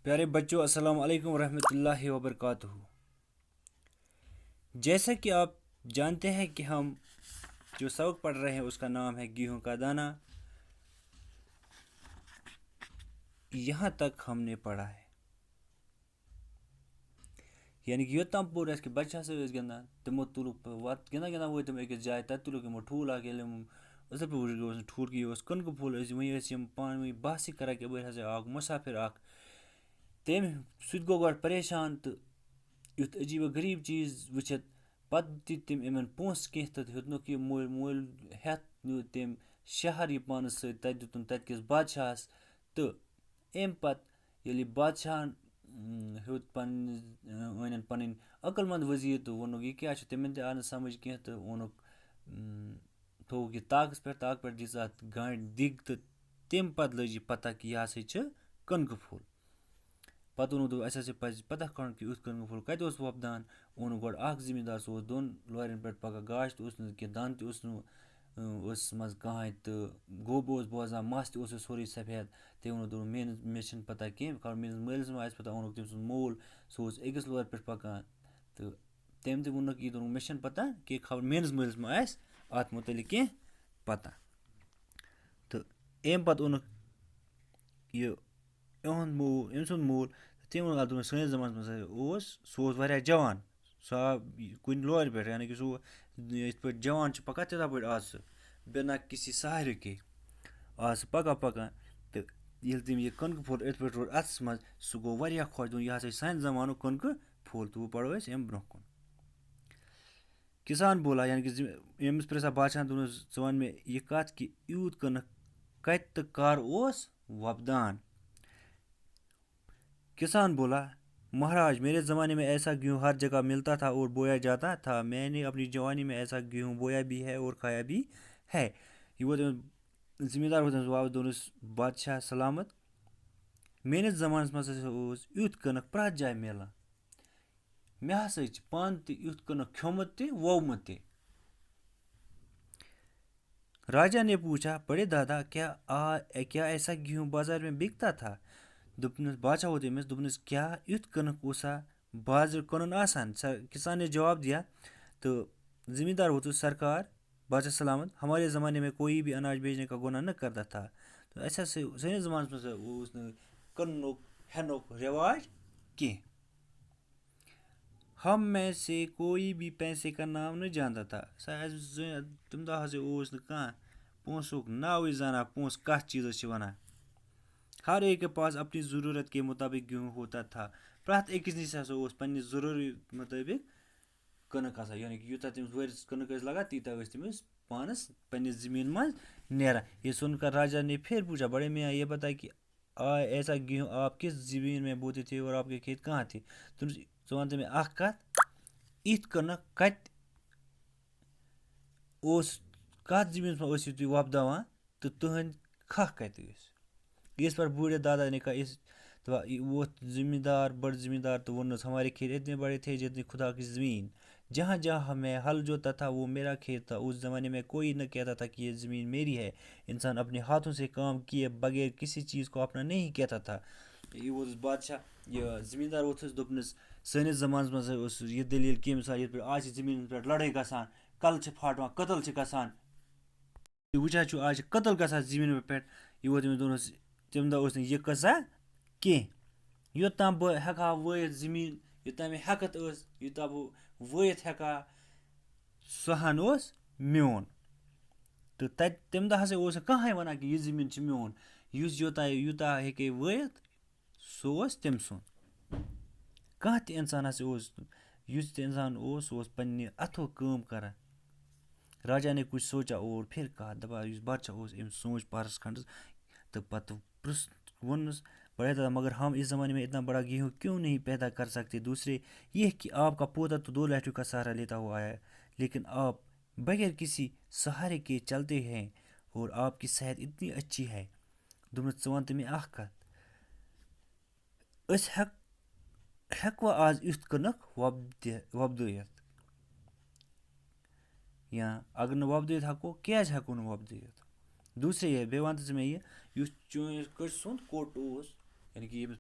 प्यारे बच्चों, अस्सलाम वालेकुम रहमतुल्लाहि व बरकातुहू। जैसा कि आप जानते हैं कि हम जो सबक पढ़ रहे हैं उसका नाम है गेहूं का दाना। यहाँ तक हमने पढ़ा है, यानी कि योताम पूर कि बच्चा से गिंदान तमो तुलुक वत गिंदा गिंदा वो तम अकिस जाय तत तुलुक यमो ठूल आके असल पे ठूल की कनक फूल वही पान वही बहसी कर आग मुसाफिर तम सह गो गो परेशान तो युथ अजीब गरीब चीज़ वुचित पत तम इन पोस कह तो हेतनुक यह मोल मोल हेत न्यू तम शहर यह पानस सत दितुन तत्किस बादशाहस तो अम पत ये बादशाहन हेत पन पन अकलमंद वजीर तो वोनुक यह क्या तमन तह आव न समझ कह तो वोनुक थोक यह ताक पे दिस अत गांड दिग तो तम पत लज यह पता कि यह हसा कनक फूल। पत वोनुक दोप अस पज पता कड़न कि युथ कनक फूल कत वपदान। ओन गो जमींदार सह दोन लोरन पे पकान गाछ तो कह दान मज कहें तो गोब बोजान मस तस सोरे सफेद तम वोन मे पता कह मेस मलिस मा पता ओनुक तम सुन मोल सह अकिस लोर पे पकान तो तम वोनुक यह मे पता कि खबर मेस मलिस मा अत मुतलिक कह पता। तो अम पत ओनुक यह अम सुंद मोल तम वोन सस जमानस मज सह जवान सह आव कुन लोर पे यानी कि सह जवान पकान तिथा पे आज सह बिना किसी सहारे के आज सह पकान पकान तो ये तम यह कनक फूल अथ पे रोड अथस मज सह गो खुश दोन यह सान जमानो कनक फूल तो वो पढ़ो अम ब्रो कुन। किसान बोला यानी कि यमिस प्रेसा बादशाह दोनस वन मे यह कत कि यूत कनक कत तो कर वपदान। किसान बोला, महाराज मेरे ज़माने में ऐसा गेहूँ हर जगह मिलता था और बोया जाता था। मैंने अपनी जवानी में ऐसा गेहूँ बोया भी है और खाया भी है। ये वो जिम्मेदार वो जवाब दोनस बादशाह सलामत मेनिस ज़मानस मज युथ कनक प्रत जाय मिलान मे हसा पान युथ कनक खियोमुत तह वोमुत तह। राजा ने पूछा, बड़े दादा क्या ऐसा गेहूँ बाजार में बिकता था? दोपनस बादशाह वो तमिस दोपनस क्या युथ कनक ओसा बाजार कन आसान? किसान ने जवाब दिया तो जिम्मेदार हो तो सरकार बादशाह सलामत हमारे ज़माने में कोई भी अनाज बेचने का गुनाह न करता था। तो ऐसा सैनिस ज़मानस मज कनुक हेनुक रिवाज कह। हम में से कोई भी पैसे का नाम नहीं जानता था। तम दह कह पोसुक नाव जाना पोस कत चीज़ वना। हर एक के पास अपनी ज़रूरत के मुताबिक गेहूँ होता था। प्रत अकिस नश पन्ने ज़रूरत मुताबिक कनक आसान यानी कि यूता तमिस वरिस कनक लगा तीता तमिस पानस पन्ने ज़मीन मज नेरा। ये सुनकर राजा ने फिर पूछा, बड़े मियाँ ये बताए कि ऐसा गेहूँ आप किस ज़मीन में बोते थे और आपके खेत कहाँ थे? तुम वन तमें कत इत कनक कत ज़मीन में तुम वपदावान तो तुहंद खह कत। इस पर बूढ़े दादा ने कहा इस तो वो जिम्मेदार बड़ जिम्मेदार तो वो हमारे खेत इतने बड़े थे जितनी खुदा की ज़मीन। जहाँ जहाँ हमें हल जोता था वो मेरा खेत था। उस ज़माने में कोई न कहता था कि ये ज़मीन मेरी है। इंसान अपने हाथों से काम किए बगैर किसी चीज़ को अपना नहीं कहता था। ये वो बादशाह यह ज़मींदार वो दोपनस सैनिस ज़मानस मज यह दलील कि मिसाल ये आज ज़मीन पे लड़ाई गसान कल फाटवान कतल गसान वुचान आज कतल गसान ज़मीन पे ये वो तमिस दोनस तम दह यह कसा कह योतान बह हेका वत ज़मीन योतान मे हेकत यूता बह वत हेका सहन मोन। तो तम दह हसा कहें वन कि यह ज़मीन मोन यूता हे वत सह तम सुन। कह इंसान युस इंसान सह पन्ने अथो काम कर। राजा ने कुछ सोचा और फिर कहा दपा बादशाह अम सोच पारस खंड तो पत वनस बड़े दादा मगर हम इस ज़माने में इतना बड़ा गेहूँ क्यों नहीं पैदा कर सकते? दूसरे यह कि आपका पोता तो 2 लाठियों का सहारा लेता हुआ आया है लेकिन आप बगैर किसी सहारे के चलते हैं और आपकी सेहत इतनी अच्छी है। दोपनस वन तमें कत हेकवा आज युथ कनक वपदयत या अगर न वपदयत हको क्या हको न वपदयत? दूसरे यह बे वन मे यह चोन कट सुंद कोट यानी कि